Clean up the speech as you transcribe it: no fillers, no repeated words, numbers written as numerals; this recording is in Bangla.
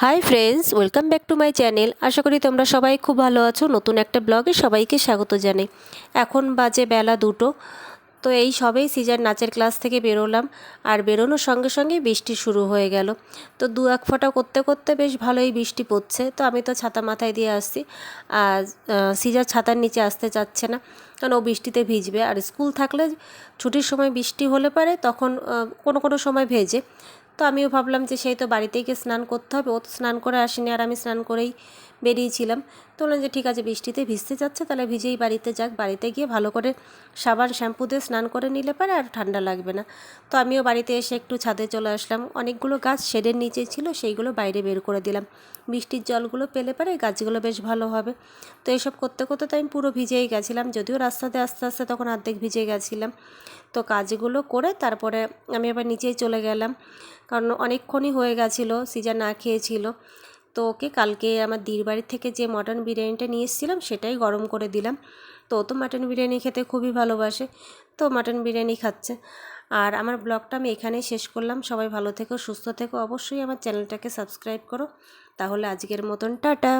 High friends, welcome back to my channel. আশা করি তোমরা সবাই খুব ভালো আছো। নতুন একটা ব্লগে সবাইকে স্বাগত জানাই। এখন বাজে বেলা 2টো। তো এই সবেই সিজার নাচের ক্লাস থেকে বেরোলাম, আর বেরোনোর সঙ্গে সঙ্গে বৃষ্টি শুরু হয়ে গেল। তো দু এক ফোঁটা করতে করতে বেশ ভালোই বৃষ্টি পড়ছে। তো আমি তো ছাতা মাথায় দিয়ে আসছি, আর সিজার ছাতার নিচে আসতে চাচ্ছে না, কারণ ও বৃষ্টিতে ভিজবে। আর স্কুল থাকলে ছুটির সময় বৃষ্টি হলে পারে তখন কোনো কোনো সময় ভেজে। তো আমিও ভাবলাম যে সেই তো বাড়িতেই গিয়ে স্নান করতে হবে, ও তো স্নান করে আসেনি, আর আমি স্নান করেই বেরিয়েছিলাম। তো বললাম যে ঠিক আছে, বৃষ্টিতে ভিজতে যাচ্ছে তাহলে ভিজেই বাড়িতে যাক, বাড়িতে গিয়ে ভালো করে সাবান শ্যাম্পু দিয়ে স্নান করে নিলে পারে আর ঠান্ডা লাগবে না। তো আমিও বাড়িতে এসে একটু ছাদে চলে আসলাম। অনেকগুলো গাছ শেডের নিচে ছিল, সেইগুলো বাইরে বের করে দিলাম। বৃষ্টির জলগুলো পেলে পারে গাছগুলো বেশ ভালো হবে। তো এসব করতে করতে তো আমি পুরো ভিজেই গেছিলাম, যদিও রাস্তাতে আস্তে আস্তে তখন অর্ধেক ভিজে গেছিলাম। তো কাজগুলো করে তারপরে আমি আবার নিচেই চলে গেলাম, কারণ অনেকক্ষণই হয়ে গেছিলো, সিজা না খেয়েছিল। তো ওকে কালকে আমার দিদির বাড়ির থেকে যে মটন বিরিয়ানিটা নিয়ে এসেছিলাম সেটাই গরম করে দিলাম। তো ও তো মাটন বিরিয়ানি খেতে খুবই ভালোবাসে, তো মাটন বিরিয়ানি খাচ্ছে। আর আমার ব্লগটা আমি এখানেই শেষ করলাম। সবাই ভালো থেকো, সুস্থ থেকো, অবশ্যই আমার চ্যানেলটাকে সাবস্ক্রাইব করো। তাহলে আজকের মতন টাটা।